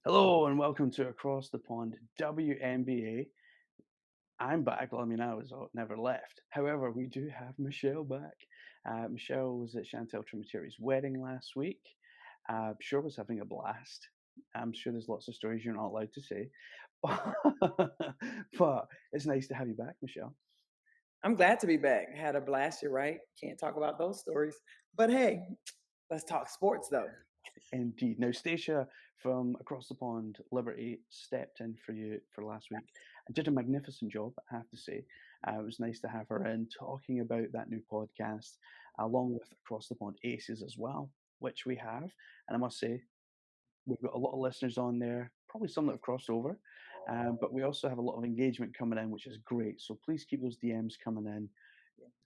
Hello and welcome to Across the Pond WNBA. I'm back. Well, I mean, I was never left. However, we do have Michelle back. Michelle was at Chantel Trimatiri's wedding last week. Sure was having a blast. I'm sure there's lots of stories you're not allowed to say, but it's nice to have you back, Michelle. I'm glad to be back. Had a blast, you're right. Can't talk about those stories. But hey, let's talk sports though. Indeed. Now, Stacia from across the pond, Liberty, stepped in for you for last week and did a magnificent job, I have to say. It was nice to have her in talking about that new podcast, along with Across the Pond Aces as well, which we have. And I must say, we've got a lot of listeners on there, probably some that have crossed over, but we also have a lot of engagement coming in, which is great. So please keep those DMs coming in,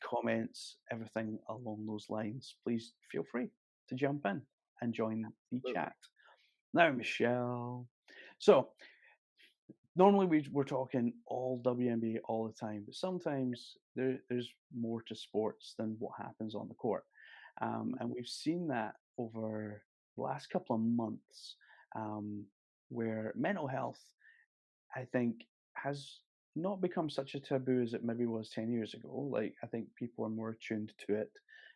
comments, everything along those lines. Please feel free to jump in and join the Absolutely. chat. Now, Michelle. So normally we're talking all WNBA all the time, but sometimes there's more to sports than what happens on the court, and we've seen that over the last couple of months, um, where mental health, I think, has not become such a taboo as it maybe was 10 years ago. Like, I think people are more attuned to it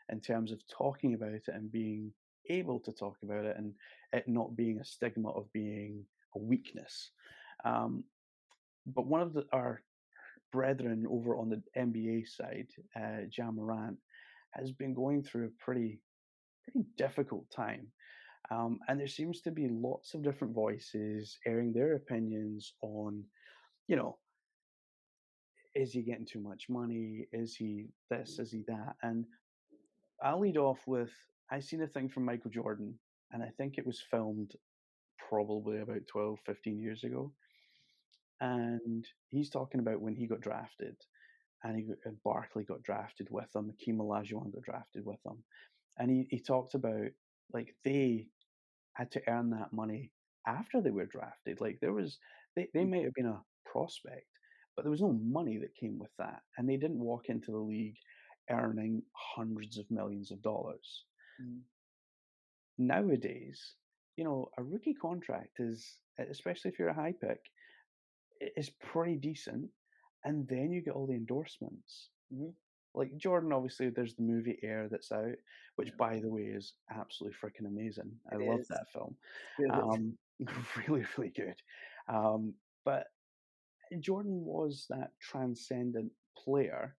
in terms of talking about it and being able to talk about it and it not being a stigma of being a weakness. Um, but one of our brethren over on the NBA side, Jam Morant, has been going through a pretty difficult time. And there seems to be lots of different voices airing their opinions on, you know, is he getting too much money? Is he this? Is he that? And I'll lead off with I seen a thing from Michael Jordan, and I think it was filmed probably about 12, 15 years ago. And he's talking about when he got drafted, and Barkley got drafted with him, Hakeem Olajuwon got drafted with him, and he talked about like they had to earn that money after they were drafted. Like they might have been a prospect, but there was no money that came with that. And they didn't walk into the league earning hundreds of millions of dollars. Mhm. Nowadays, a rookie contract is, especially if you're a high pick, is pretty decent. And then you get all the endorsements. Mhm. Like Jordan, obviously, there's the movie Air that's out, which, Yeah, by the way, is absolutely freaking amazing. I it love is. that film. It's good. Um, really, really good. But Jordan was that transcendent player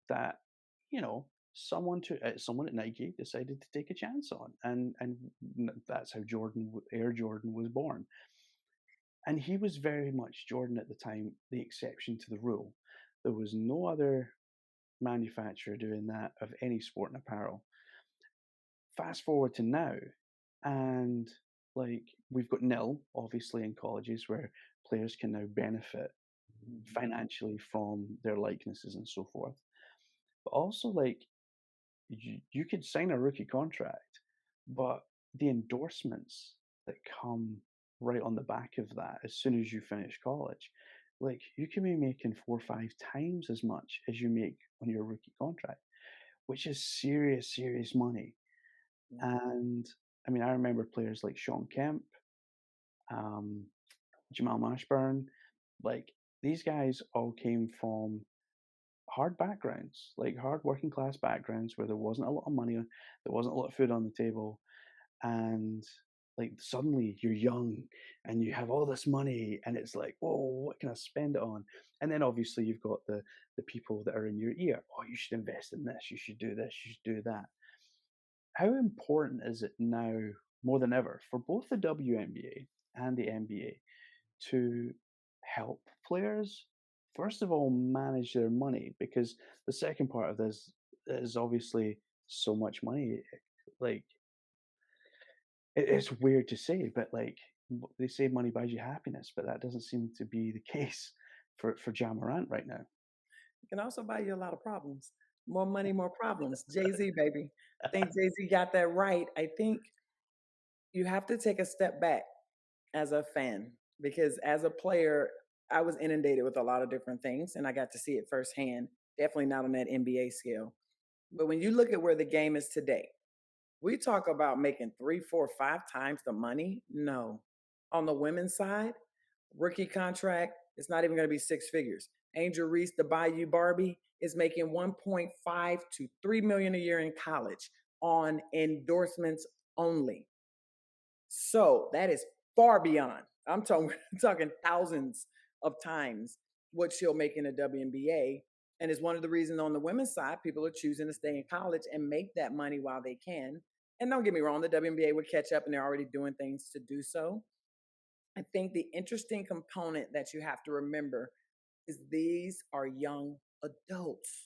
that someone at Nike decided to take a chance on, and that's how Air Jordan was born. And he was very much Jordan at the time, the exception to the rule. There was no other manufacturer doing that of any sport and apparel. Fast forward to now, and like we've got nil, obviously, in colleges where players can now benefit Mhm. financially from their likenesses and so forth. But also, like, you could sign a rookie contract, but the endorsements that come right on the back of that as soon as you finish college, like you can be making 4 or 5 times as much as you make on your rookie contract, which is serious, serious money. Yeah. And I mean, I remember players like Sean Kemp, um, Jamal Mashburn, like these guys all came from hard backgrounds, like hard working class backgrounds where there wasn't a lot of money, there wasn't a lot of food on the table, and like suddenly you're young and you have all this money and it's like, whoa, what can I spend it on? And then obviously you've got the people that are in your ear. Oh, you should invest in this, you should do this, you should do that. How important is it now more than ever for both the WNBA and the NBA to help players, first of all, manage their money? Because the second part of this is obviously so much money. Like, it's weird to say, but like they say money buys you happiness, but that doesn't seem to be the case for Jamarant right now. It can also buy you a lot of problems. More money, more problems. Jay-Z, baby. I think Jay-Z got that right. I think you have to take a step back as a fan because as a player, I was inundated with a lot of different things and I got to see it firsthand. Definitely not on that NBA scale. But when you look at where the game is today, we talk about making 3, 4, 5 times the money. No, On the women's side, rookie contract, it's not even going to be six figures. Angel Reese, the Bayou Barbie, is making 1.5 to 3 million a year in college on endorsements only. So that is far beyond. I'm talking, talking thousands of times what she'll make in the WNBA. And it's one of the reasons on the women's side, people are choosing to stay in college and make that money while they can. And don't get me wrong, the WNBA would catch up and they're already doing things to do so. I think the interesting component that you have to remember is these are young adults.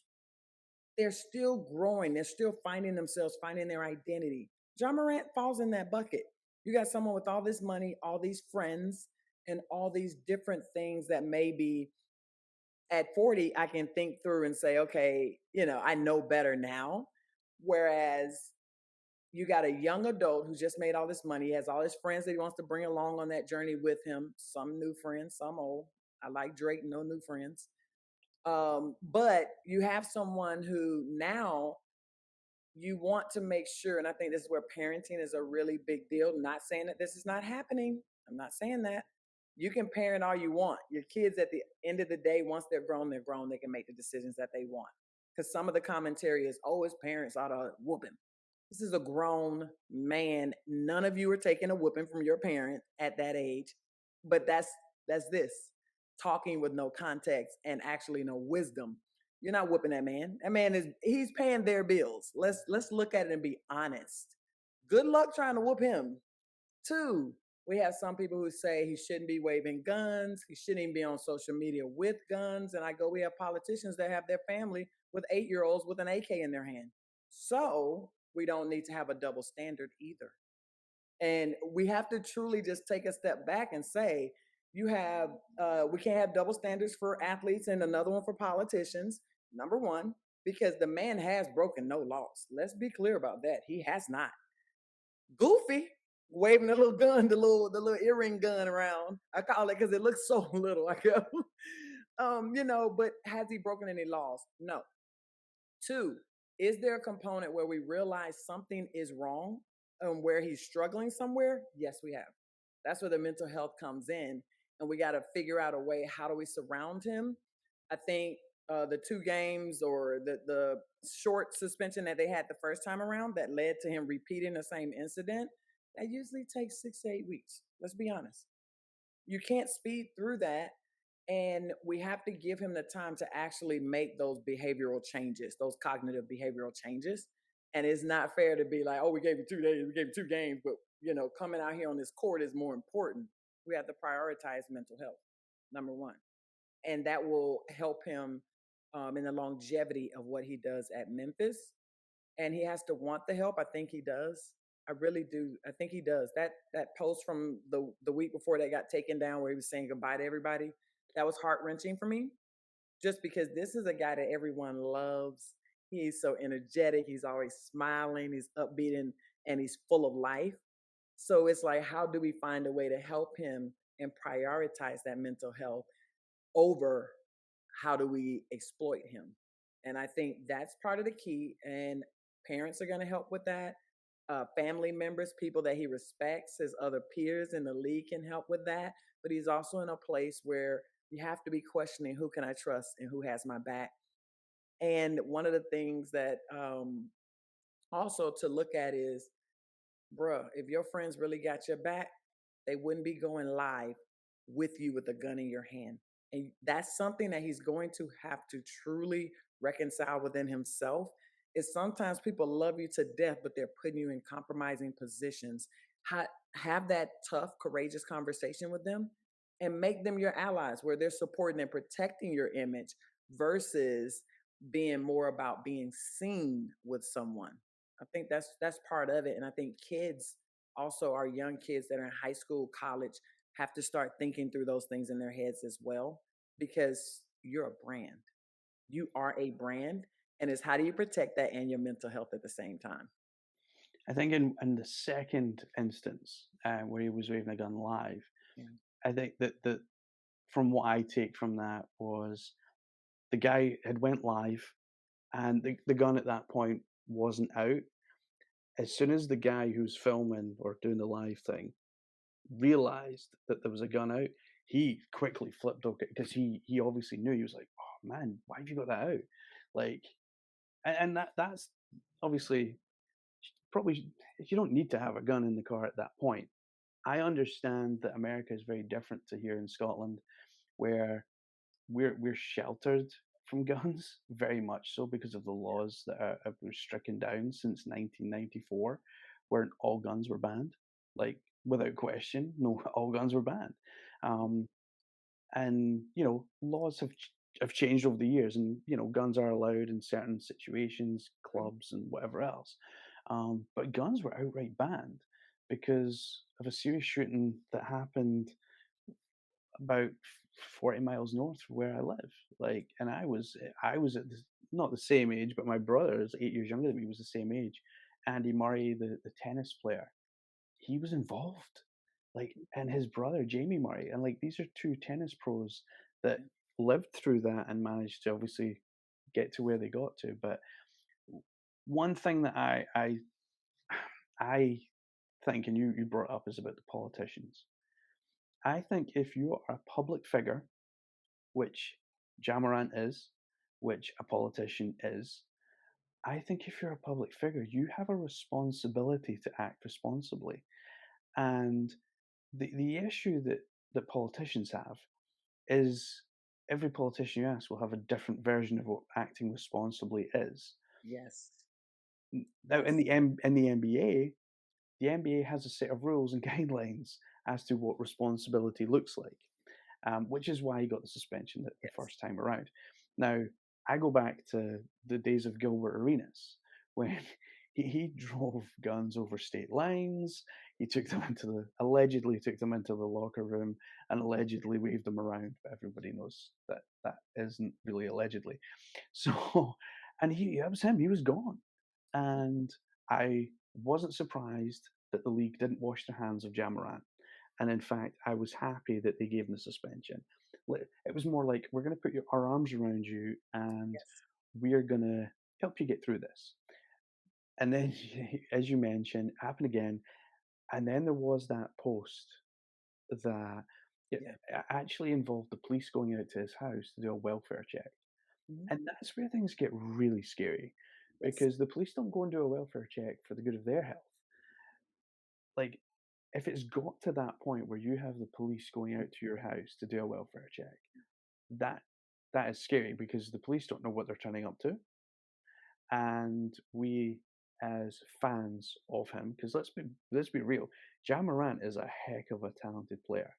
They're still growing, they're still finding themselves, finding their identity. John Morant falls in that bucket. You got someone with all this money, all these friends, and all these different things that maybe at 40 I can think through and say, okay, I know better now. Whereas you got a young adult who just made all this money, he has all his friends that he wants to bring along on that journey with him, some new friends, some old. I like Drake, no new friends. But you have someone who now you want to make sure, and I think this is where parenting is a really big deal. Not saying that this is not happening. I'm not saying that. You can parent all you want. Your kids at the end of the day, once they're grown, they're grown. They can make the decisions that they want. Because some of the commentary is, oh, his parents ought to whoop him. This is a grown man. None of you are taking a whooping from your parent at that age. But that's this talking with no context and actually no wisdom. You're not whooping that man. That man he's paying their bills. Let's look at it and be honest. Good luck trying to whoop him. Two, we have some people who say he shouldn't be waving guns. He shouldn't even be on social media with guns. And I go, we have politicians that have their family with 8-year-olds with an AK in their hand. So we don't need to have a double standard either. And we have to truly just take a step back and say, we can't have double standards for athletes and another one for politicians. Number one, because the man has broken no laws. Let's be clear about that. He has not. Goofy, waving the little gun, the little earring gun around. I call it because it looks so little. I go, but has he broken any laws? No. Two, is there a component where we realize something is wrong and where he's struggling somewhere? Yes, we have. That's where the mental health comes in. And we got to figure out a way, how do we surround him? I think the 2 games or the short suspension that they had the first time around that led to him repeating the same incident, that usually takes 6 to 8 weeks. Let's be honest. You can't speed through that. And we have to give him the time to actually make those behavioral changes, those cognitive behavioral changes. And it's not fair to be like, oh, we gave you 2 days, we gave you 2 games, but coming out here on this court is more important. We have to prioritize mental health, number one. And that will help him in the longevity of what he does at Memphis. And he has to want the help. I think he does. I really do. I think he does. That post from the week before that got taken down where he was saying goodbye to everybody, that was heart wrenching for me. Just because this is a guy that everyone loves. He's so energetic. He's always smiling. He's upbeat and he's full of life. So it's like, how do we find a way to help him and prioritize that mental health over how do we exploit him? And I think that's part of the key. And parents are going to help with that. Family members, people that he respects, his other peers in the league can help with that. But he's also in a place where you have to be questioning, who can I trust and who has my back. And one of the things that also to look at is, bruh, if your friends really got your back, they wouldn't be going live with you with a gun in your hand. And that's something that he's going to have to truly reconcile within himself. Is sometimes people love you to death, but they're putting you in compromising positions. Have that tough, courageous conversation with them and make them your allies where they're supporting and protecting your image versus being more about being seen with someone. I think that's part of it. And I think kids, also our young kids that are in high school, college, have to start thinking through those things in their heads as well, because you're a brand. You are a brand. And it's how do you protect that and your mental health at the same time? I think in the second instance, where he was waving a gun live, Yeah. I think that from what I take from that was the guy had went live and the gun at that point wasn't out. As soon as the guy who's filming or doing the live thing realized that there was a gun out, he quickly flipped okay because he obviously knew. He was like, "Oh man, why have you got that out?" Like, and that's obviously probably you don't need to have a gun in the car at that point. I understand that America is very different to here in Scotland, where we're sheltered from guns very much so because of the laws that have been stricken down since 1994, where all guns were banned, like without question, no, all guns were banned. Um, and laws have changed over the years, and guns are allowed in certain situations, True. clubs, and whatever else. But guns were outright banned because of a serious shooting that happened about 40 miles north of where I live. Like, and I was at not the same age, but my brother is 8 years younger than me. Was the same age. Andy Murray, the tennis player, he was involved. Like, and his brother Jamie Murray, and like these are two tennis pros that Yeah. lived through that and managed to obviously get to where they got to. But one thing that I think, and you brought up, is about the politicians. I think if you are a public figure, which Jamarant is, which a politician is, I think if you're a public figure, you have a responsibility to act responsibly. And the issue that politicians have is every politician you ask will have a different version of what acting responsibly is. Yes. Now, Yes. In the NBA has a set of rules and guidelines as to what responsibility looks like, which is why he got the suspension the Yes. first time around. Now, I go back to the days of Gilbert Arenas when he drove guns over state lines. He took them allegedly took them into the locker room and allegedly waved them around. But everybody knows that that isn't really allegedly. So, and that was him. He was gone, and I wasn't surprised that the league didn't wash their hands of Jamarant. And in fact, I was happy that they gave him the suspension. It was more like, we're going to put our arms around you and Yes. we're going to help you get through this. And then, as you mentioned, it happened again. And then there was that post that it Yeah. actually involved the police going out to his house to do a welfare check. Mhm. And that's where things get really scary Yes. because the police don't go and do a welfare check for the good of their health. Like, if it's got to that point where you have the police going out to your house to do a welfare check, that that is scary because the police don't know what they're turning up to, and we as fans of him, because let's be real, Jam Morant is a heck of a talented player,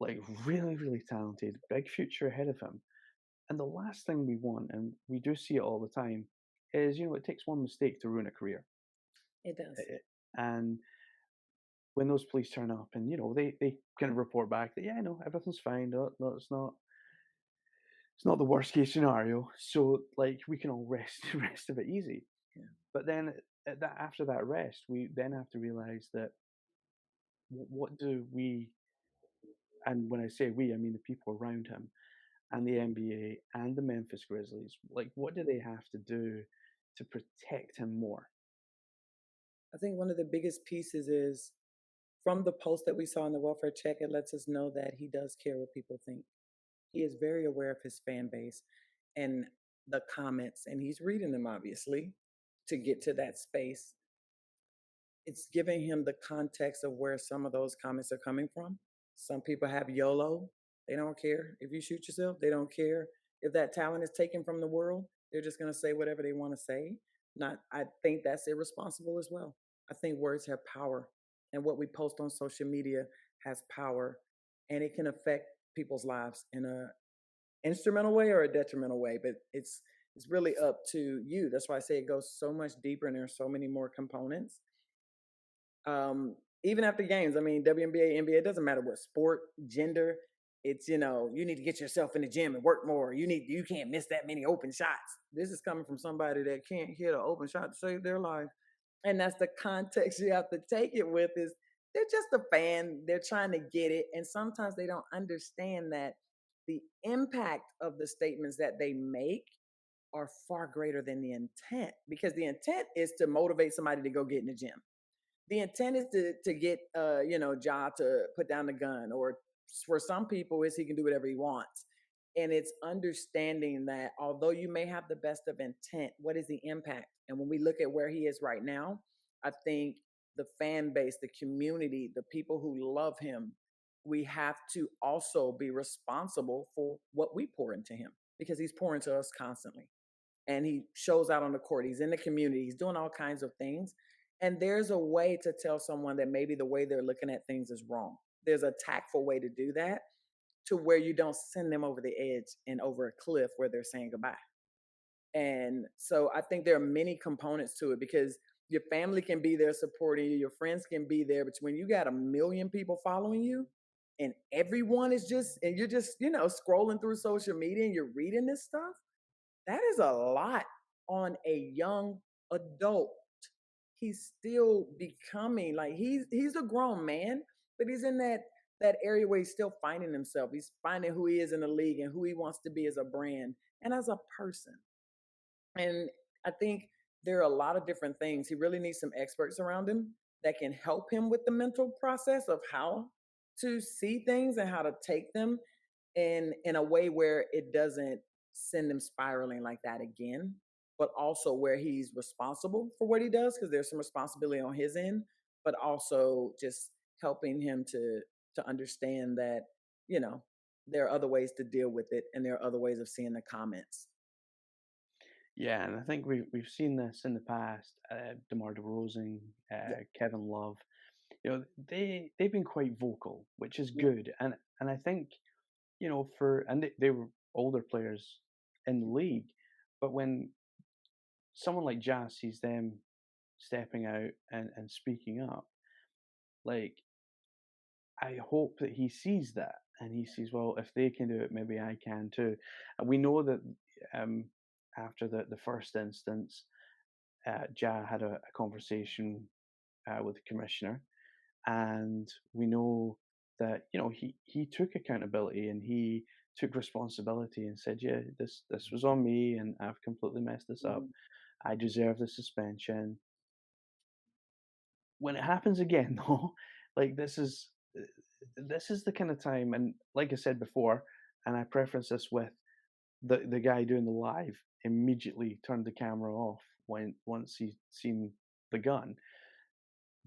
like really really talented, big future ahead of him. And the last thing we want, and we do see it all the time, is it takes one mistake to ruin a career. It does. And when those police turn up and they kind of report back that, yeah, no, everything's fine, no, no, it's not the worst case scenario, so like we can all rest rest of it easy. Yeah. But then after that rest, we then have to realize that what do we, and when I say we, I mean the people around him Yeah. and the NBA and the Memphis Grizzlies, like what do they have to do to protect him more? I think one of the biggest pieces is from the post that we saw in the welfare check, it lets us know that he does care what people think. He is very aware of his fan base and the comments, and he's reading them obviously to get to that space. It's giving him the context of where some of those comments are coming from. Some people have YOLO. They don't care if you shoot yourself. They don't care if that talent is taken from the world. They're just going to say whatever they want to say. Not, I think that's irresponsible as well. I think words have power, and what we post on social media has power, and it can affect people's lives in a instrumental way or a detrimental way. But it's really up to you. That's why I say it goes so much deeper, and there's so many more components. Even after games, I mean, WNBA, NBA, it doesn't matter what sport, gender. It's you need to get yourself in the gym and work more. You can't miss that many open shots. This is coming from somebody that can't hit an open shot to save their life, and that's the context you have to take it with. Is they're just a fan. They're trying to get it, and sometimes they don't understand that the impact of the statements that they make are far greater than the intent, because the intent is to motivate somebody to go get in the gym. The intent is to get Ja to put down the gun, or for some people is he can do whatever he wants. And it's understanding that although you may have the best of intent, what is the impact? And when we look at where he is right now, I think the fan base, the community, the people who love him, we have to also be responsible for what we pour into him, because he's pouring to us constantly, and he shows out on the court. He's in the community. He's doing all kinds of things. And there's a way to tell someone that maybe the way they're looking at things is wrong. There's a tactful way to do that, to where you don't send them over the edge and over a cliff where they're saying goodbye. And so I think there are many components to it, because your family can be there supporting you, your friends can be there, but when you got a million people following you and everyone is just, and you're just, scrolling through social media and you're reading this stuff, that is a lot on a young adult. He's still becoming, like, he's a grown man, but he's in that area where he's still finding himself. He's finding who he is in the league and who he wants to be as a brand and as a person. And I think there are a lot of different things. He really needs some experts around him that can help him with the mental process of how to see things and how to take them in a way where it doesn't send him spiraling like that again, but also where he's responsible for what he does, because there's some responsibility on his end, but also just helping him to understand that, you know, there are other ways to deal with it, and there are other ways of seeing the comments. Yeah, and I think we've seen this in the past. DeMar DeRozan, Yeah. Kevin Love, they've been quite vocal, which is Yeah. good. And I think for and they were older players in the league, but when someone like Jazz sees them stepping out and speaking up, like I hope that he sees that and he sees, well, if they can do it, maybe I can too. And we know that um, after the first instance, Ja had a conversation with the commissioner, and we know that he took accountability and he took responsibility and said, yeah, this was on me, and I've completely messed this up. Mhm. I deserve the suspension. When it happens again, though, like this is the kind of time, and like I said before, and I preference this with the guy doing the live immediately turned the camera off when once he's seen the gun.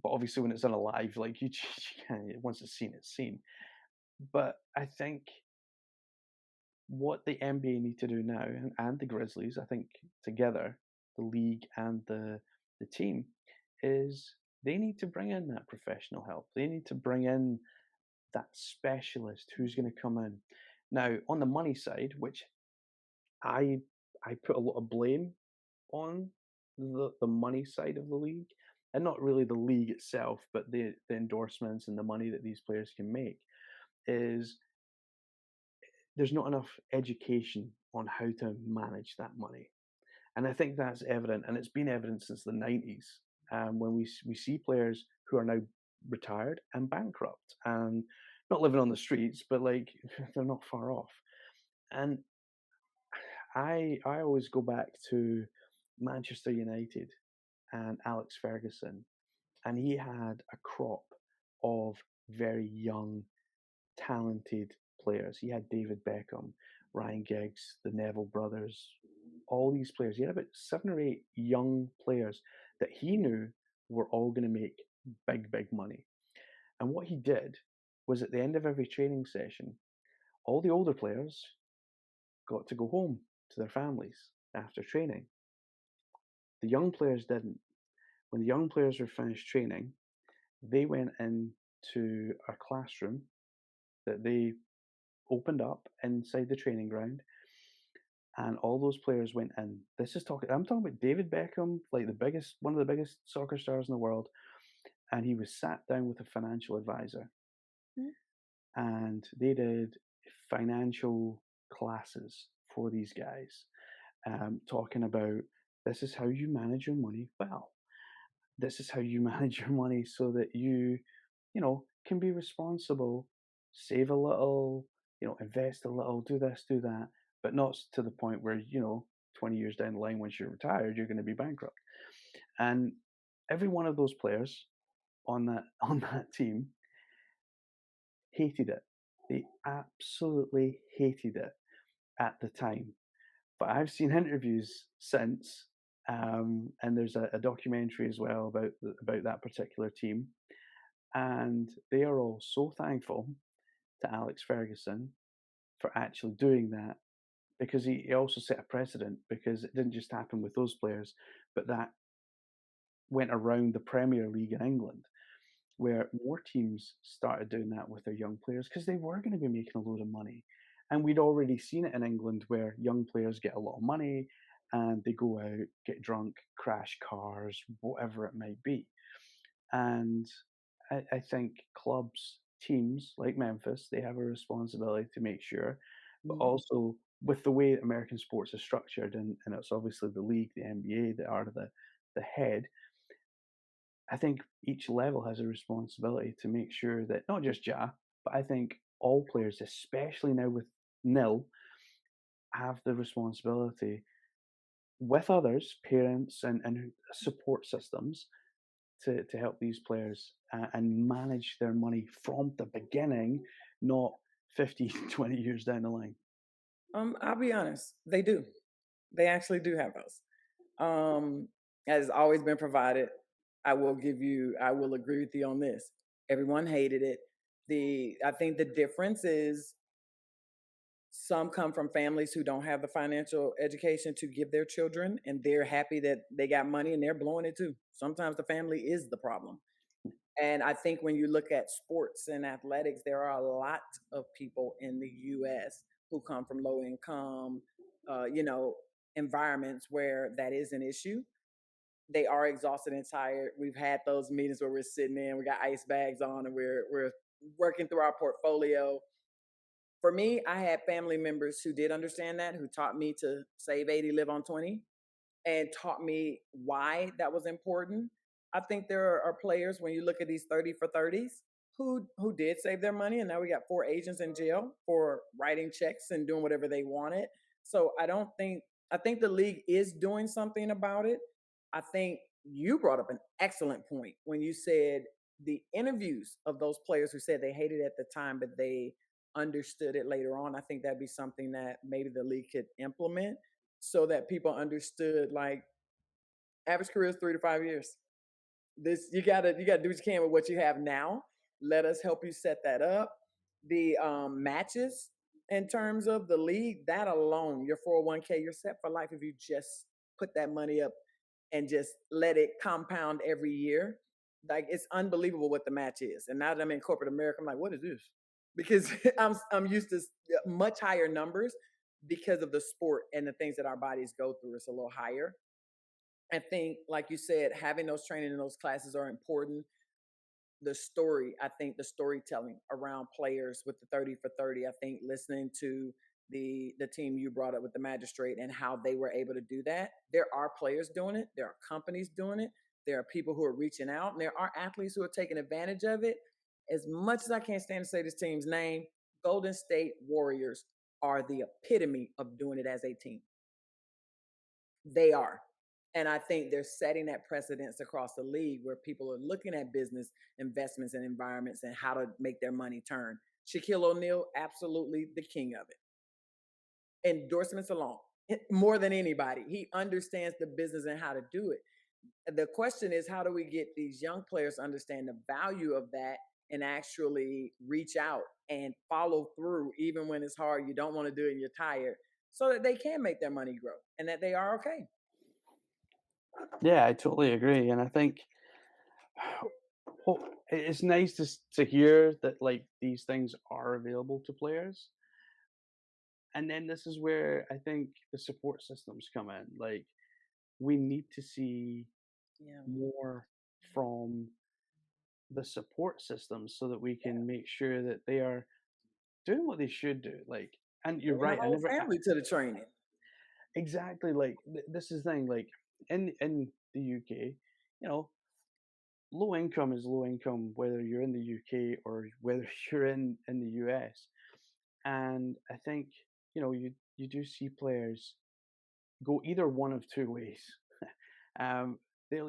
But obviously, when it's done a live, like you can't, once it's seen, it's seen. But I think what the NBA need to do now, and the Grizzlies, I think together, the league and the team, is they need to bring in that professional help. They need to bring in that specialist who's going to come in. Now, on the money side, which I I put a lot of blame on the money side of the league, and not really the league itself, but the endorsements and the money that these players can make, is there's not enough education on how to manage that money. And I think that's evident, and it's been evident since the 90s, when we see players who are now retired and bankrupt and not living on the streets, but like they're not far off. And I always go back to Manchester United and Alex Ferguson, and he had a crop of very young, talented players. He had David Beckham, Ryan Giggs, the Neville brothers, all these players. He had about 7 or 8 young players that he knew were all going to make big, big money. And what he did was at the end of every training session, all the older players got to go home to their families after training. The young players didn't. When the young players were finished training, they went into a classroom that they opened up inside the training ground, and all those players went in. This is talking. I'm talking about David Beckham, like one of the biggest soccer stars in the world, and he was sat down with a financial advisor, Mhm. and they did financial classes for these guys, talking about this is how you manage your money well. This is how you manage your money so that you can be responsible, save a little, invest a little, do this, do that, but not to the point where, 20 years down the line, once you're retired, you're going to be bankrupt. And every one of those players on that on that team hated it. They absolutely hated it at the time. But I've seen interviews since, and there's a documentary as well about that particular team, and they are all so thankful to Alex Ferguson for actually doing that because he also set a precedent because it didn't just happen with those players, but that went around the Premier League in England where more teams started doing that with their young players because they were going to be making a load of money. And we'd already seen it in England where young players get a lot of money and they go out, get drunk, crash cars, whatever it might be. And I think clubs, teams like Memphis, they have a responsibility to make sure, but Mhm. also with the way American sports is structured, and it's obviously the league, the NBA, that are the head, I think each level has a responsibility to make sure that not just Ja, but I think all players, especially now with nil, have the responsibility with others, parents, and support systems to help these players and manage their money from the beginning, not 15, 20 years down the line. I'll be honest, they do. They actually do have those. Um, has always been provided. I will agree with you on this. Everyone hated it. I think the difference is some come from families who don't have the financial education to give their children, and they're happy that they got money and they're blowing it too. Sometimes the family is the problem. And I think when you look at sports and athletics, there are a lot of people in the US who come from low income, you know, environments where that is an issue. They are exhausted and tired. We've had those meetings where we're sitting in, we got ice bags on, and we're working through our portfolio. For me, I had family members who did understand that, who taught me to save 80, live on 20, and taught me why that was important. I think there are players when you look at these 30 for 30s who did save their money, and now we got four agents in jail for writing checks and doing whatever they wanted. So I think the league is doing something about it. I think you brought up an excellent point when you said the interviews of those players who said they hated it at the time, but they understood it later on. I think that'd be something that maybe the league could implement so that people understood like average career is 3 to 5 years. This you gotta do what you can with what you have now. Let us help you set that up. The matches in terms of the league, that alone, your 401k, you're set for life if you just put that money up and just let it compound every year. Like it's unbelievable what the match is. And now that I'm in corporate America, I'm like, what is this? Because I'm used to much higher numbers because of the sport and the things that our bodies go through. It's a little higher. I think, like you said, having those training and those classes are important. I think the storytelling around players with the 30 for 30, I think listening to the team you brought up with the magistrate and how they were able to do that. There are players doing it, there are companies doing it, there are people who are reaching out, and there are athletes who are taking advantage of it. As much as I can't stand to say this team's name, Golden State Warriors are the epitome of doing it as a team. They are. And I think they're setting that precedence across the league where people are looking at business investments and environments and how to make their money turn. Shaquille O'Neal, absolutely the king of it. Endorsements alone, more than anybody. He understands the business and how to do it. The question is, how do we get these young players to understand the value of that and actually reach out and follow through, even when it's hard, you don't want to do it and you're tired, so that they can make their money grow and that they are okay. Yeah, I totally agree, and I think well, it's nice to hear that like these things are available to players, and then this is where I think the support systems come in. Like we need to see Yeah. more from the support systems so that we can make sure that they are doing what they should do. Like, and you're Bringing the right. whole family to the training. Exactly. Like this is the thing. Like in the UK, you know, low income is low income whether you're in the UK or whether you're in the US. And I think you do see players go either one of two ways. they're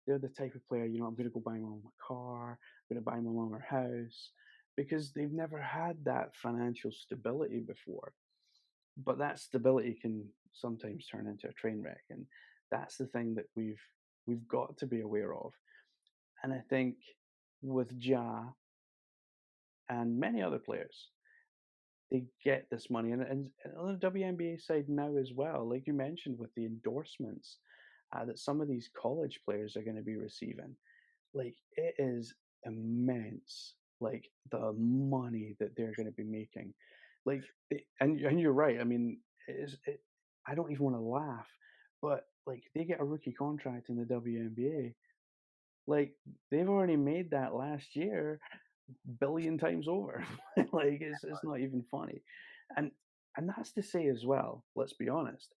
the type of player, I'm gonna go buy my mom a car, I'm gonna buy my mom her house, because they've never had that financial stability before. But that stability can sometimes turn into a train wreck, and that's the thing that we've got to be aware of. And I think with Ja and many other players, they get this money, and on the WNBA side now as well, like you mentioned with the endorsements that some of these college players are going to be receiving, like it is immense. Like the money that they're going to be making, and you're right. I mean, I don't even want to laugh, but like they get a rookie contract in the WNBA, like they've already made that last year billion times over. Like it's not even funny. And and that's to say as well, let's be honest,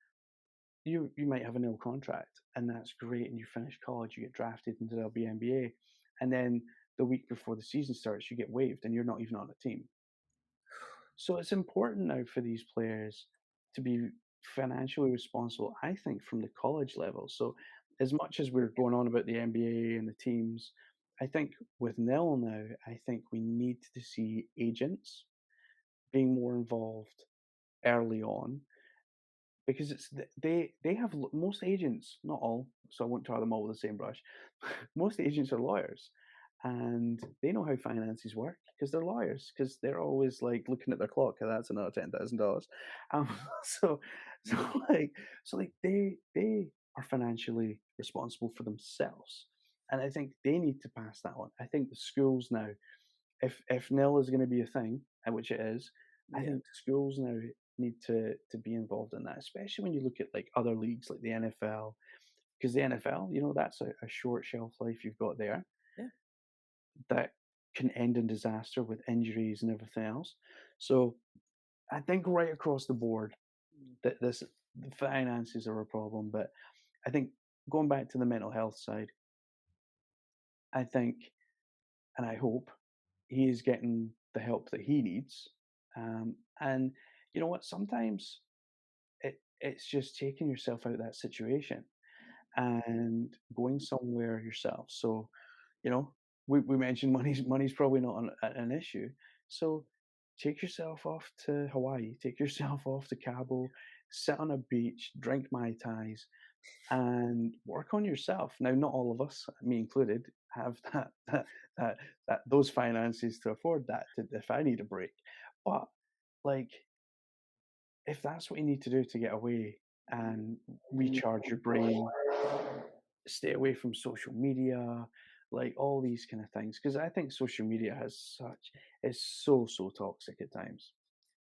you might have a nil contract and that's great and you finish college, you get drafted into the WNBA, and then the week before the season starts you get waived and you're not even on a team. So it's important now for these players to be financially responsible, I think, from the college level. So as much as we're going on about the NBA and the teams, I think with Nil now, I think we need to see agents being more involved early on, because they have most agents, not all, so I won't tar them all with the same brush. Most agents are lawyers, and they know how finances work because they're lawyers. Because they're always like looking at their clock. "Oh, that's another $10,000." Um, so like they are financially responsible for themselves, and I think they need to pass that on. I think the schools now, if nil is going to be a thing, and which it is, I Yeah. think schools now need to be involved in that, especially when you look at like other leagues like the NFL, because the NFL, that's a short shelf life you've got there Yeah. that can end in disaster with injuries and everything else. So I think right across the board Mm. that this the finances are a problem, but I think going back to the mental health side, I think and I hope he is getting the help that he needs. And you know what? Sometimes it's just taking yourself out of that situation and going somewhere yourself. So, you know, we mentioned money's probably not an issue. So take yourself off to Hawaii, take yourself off to Cabo, sit on a beach, drink Mai Tais, and work on yourself. Now, not all of us, me included, have that, those finances to afford that. If I need a break, but like if that's what you need to do to get away and recharge your brain, stay away from social media, like all these kind of things, because I think social media is so toxic at times.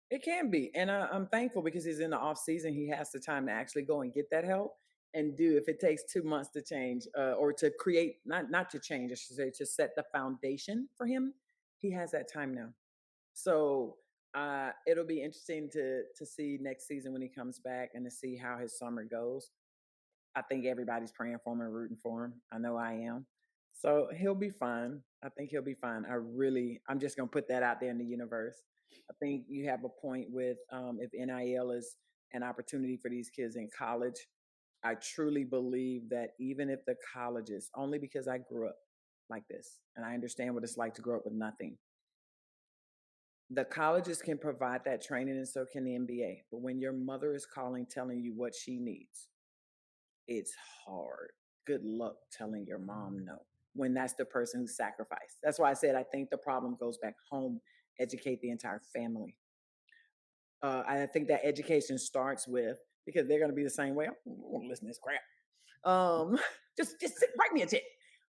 It can be, and I'm thankful because he's in the off season. He has the time to actually go and get that help and do. If it takes 2 months to change or to create, not to change, I should say, to set the foundation for him, he has that time now. So it'll be interesting to see next season when he comes back and to see how his summer goes. I think everybody's praying for him and rooting for him. I know I am. So he'll be fine. I think he'll be fine. I'm just gonna put that out there in the universe. I think you have a point with if NIL is an opportunity for these kids in college. I truly believe that even if the colleges, only because I grew up like this and I understand what it's like to grow up with nothing, the colleges can provide that training and so can the NBA. But when your mother is calling, telling you what she needs, it's hard. Good luck telling your mom no when that's the person who sacrificed. That's why I said I think the problem goes back home. Educate the entire family. I think that education starts with because they're going to be the same way. I don't want to listen to this crap. Um, just write me a check.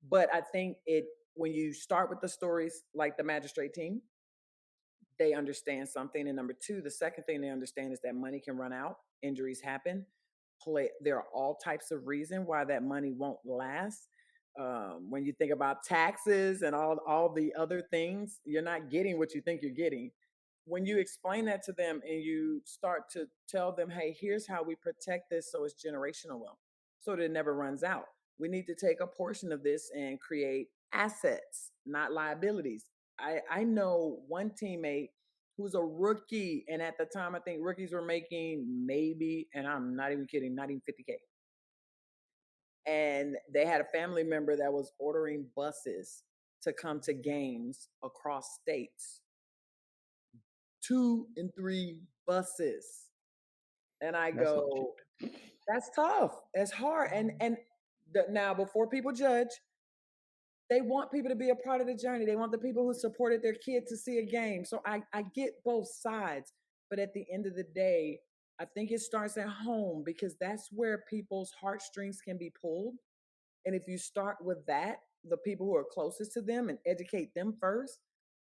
But I think it when you start with the stories like the magistrate team, they understand something. And number two, the second thing they understand is that money can run out, injuries happen. There are all types of reasons why that money won't last. When you think about taxes and all the other things, you're not getting what you think you're getting. When you explain that to them and you start to tell them, hey, here's how we protect this so it's generational wealth, so that it never runs out. We need to take a portion of this and create assets, not liabilities. I know one teammate who's a rookie, and at the time I think rookies were making maybe, and I'm not even kidding, not even 50K. and they had a family member that was ordering buses to come to games across states, 2 and 3 buses. And I That's not cheap. go, that's tough. It's hard. Now, before people judge, they want people to be a part of the journey. They want the people who supported their kid to see a game. So I get both sides. But at the end of the day, I think it starts at home because that's where people's heartstrings can be pulled. And if you start with that, the people who are closest to them and educate them first,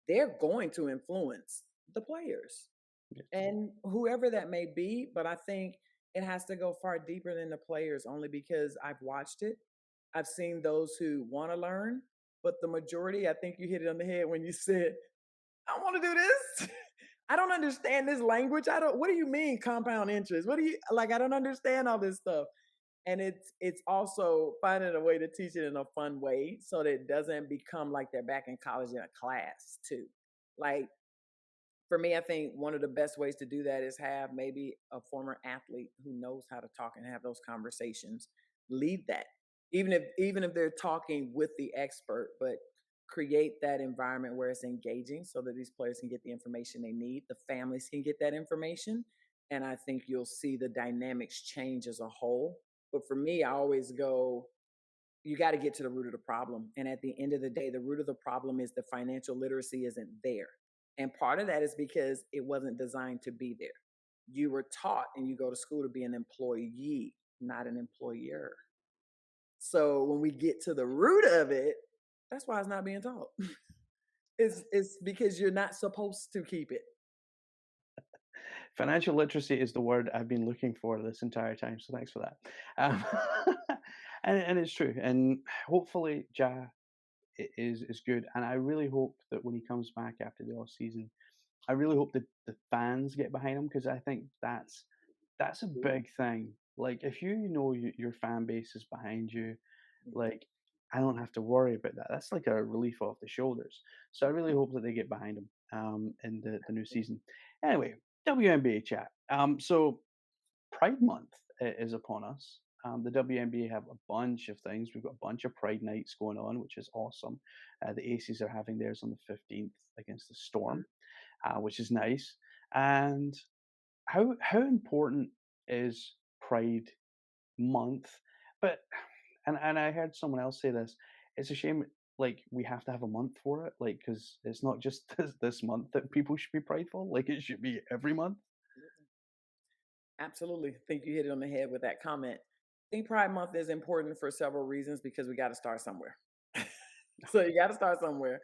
they're going to influence the players Yeah. and whoever that may be. But I think it has to go far deeper than the players, only because I've watched it. I've seen those who want to learn, but the majority, I think you hit it on the head when you said, I want to do this. I don't understand this language. What do you mean compound interest? What do you like? I don't understand all this stuff. And it's also finding a way to teach it in a fun way so that it doesn't become like they're back in college in a class too. Like for me, I think one of the best ways to do that is have maybe a former athlete who knows how to talk and have those conversations lead that. Even if they're talking with the expert, but create that environment where it's engaging so that these players can get the information they need, the families can get that information, and I think you'll see the dynamics change as a whole. But for me, I always go, you got to get to the root of the problem. And at the end of the day, the root of the problem is the financial literacy isn't there. And part of that is because it wasn't designed to be there. You were taught and you go to school to be an employee, not an employer. So when we get to the root of it, that's why it's not being taught. It's because you're not supposed to keep it. Financial literacy is the word I've been looking for this entire time, so thanks for that. And it's true, and hopefully Ja is good, and I really hope that when he comes back after the off season, I really hope that the fans get behind him because I think that's a big thing. Like if you know your fan base is behind you, like I don't have to worry about that. That's like a relief off the shoulders. So I really hope that they get behind him in the new season. Anyway, WNBA chat. So Pride Month is upon us. The WNBA have a bunch of things. We've got a bunch of Pride nights going on, which is awesome. The Aces are having theirs on the 15th against the Storm, which is nice. And how important is Pride Month? But and I heard someone else say this. It's a shame, like we have to have a month for it, like because it's not just this month that people should be prideful. Like it should be every month. Absolutely. Think you hit it on the head with that comment. I think Pride Month is important for several reasons because we got to start somewhere. So you got to start somewhere.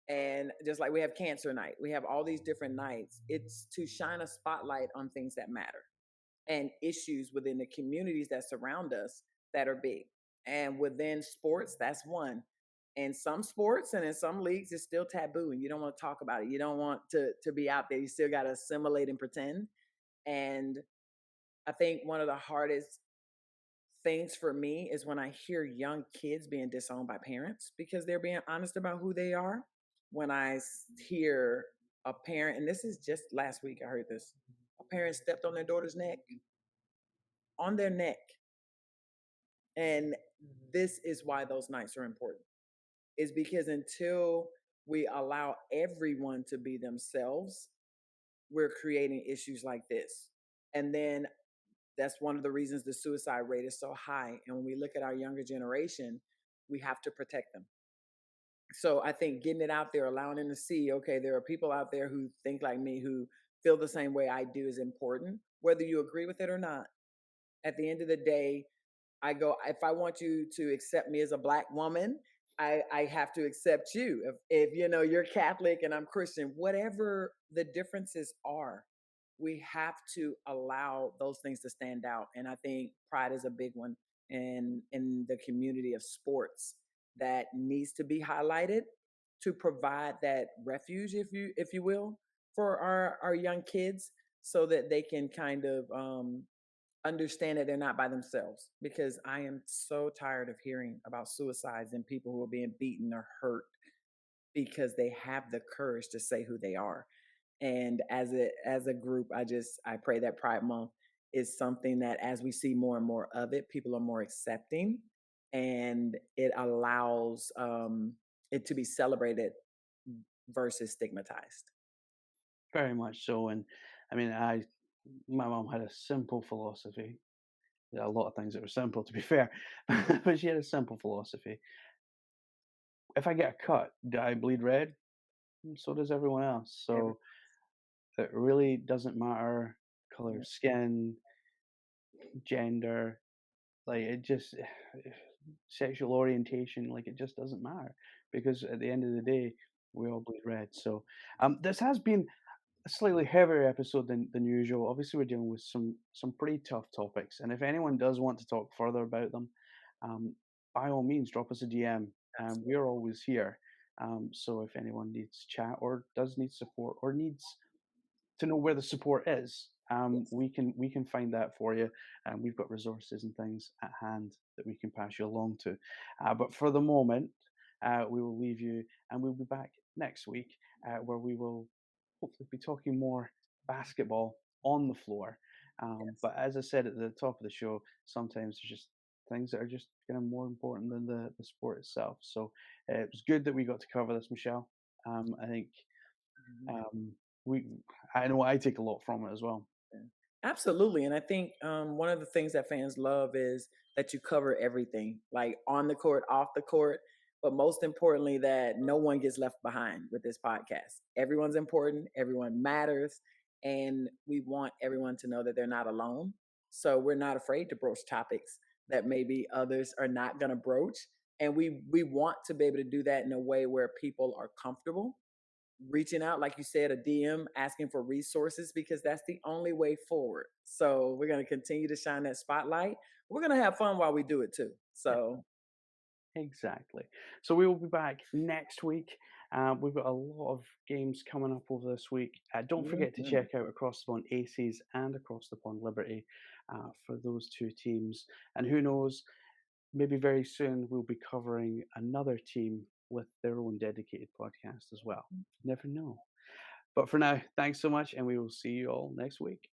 And just like we have Cancer Night, we have all these different nights. It's to shine a spotlight on things that matter and issues within the communities that surround us that are big. And within sports, that's one. In some sports and in some leagues, it's still taboo and you don't want to talk about it. You don't want to be out there. You still got to assimilate and pretend. And I think one of the hardest things for me is when I hear young kids being disowned by parents because they're being honest about who they are. When hear a parent, and this is just last week, I heard this, a parent stepped on their daughter's neck, on their neck. And this is why those nights are important, is because until we allow everyone to be themselves, we're creating issues like this. And then that's one of the reasons the suicide rate is so high. And when we look at our younger generation, we have to protect them. So I think getting it out there, allowing them to see, okay, there are people out there who think like me, who feel the same way I do is important, whether you agree with it or not. At the end of the day, I go, if I want you to accept me as a black woman, I have to accept you. If you know you're Catholic and I'm Christian, whatever the differences are, we have to allow those things to stand out. And I think pride is a big one in the community of sports that needs to be highlighted to provide that refuge, if you will, for our young kids so that they can kind of understand that they're not by themselves, because I am so tired of hearing about suicides and people who are being beaten or hurt because they have the courage to say who they are. And as a group, I pray that Pride Month is something that as we see more and more of it, people are more accepting and it allows it to be celebrated versus stigmatized. Very much so. And I mean, my mom had a simple philosophy. There are a lot of things that were simple, to be fair, but she had a simple philosophy. If I get a cut, do I bleed red? So does everyone else. Every So it really doesn't matter color yeah, of skin, gender, like it just sexual orientation, like it just doesn't matter because at the end of the day, we all bleed red. So this has been a slightly heavier episode than usual. Obviously, we're dealing with some pretty tough topics, and if anyone does want to talk further about them, um, by all means, drop us a DM. We're absolutely. always here. So if anyone needs chat or does need support or needs to know where the support is, Yes. we can find that for you, and we've got resources and things at hand that we can pass you along to. But for the moment, we will leave you, and we'll be back next week, where we will hopefully be talking more basketball on the floor. Yes. But as I said at the top of the show, sometimes there's just things that are just kind of more important than the sport itself. So it was good that we got to cover this, Michelle. I think Mhm. um, we I know I take a lot from it as well. Yeah. Absolutely. And I think one of the things that fans love is that you cover everything, like on the court, off the court, but most importantly, that no one gets left behind with this podcast. Everyone's important, everyone matters, and we want everyone to know that they're not alone. So we're not afraid to broach topics that maybe others are not going to broach. And we want to be able to do that in a way where people are comfortable reaching out, like you said, a DM, asking for resources because that's the only way forward. So we're going to continue to shine that spotlight. We're going to have fun while we do it too. Yeah, So, exactly. So we will be back next week. We've got a lot of games coming up over this week. Don't forget to mhm, check out Across the Pond Aces and Across the Pond Liberty for those two teams. And who knows, maybe very soon we'll be covering another team with their own dedicated podcast as well. Never know. But for now, thanks so much, and we will see you all next week.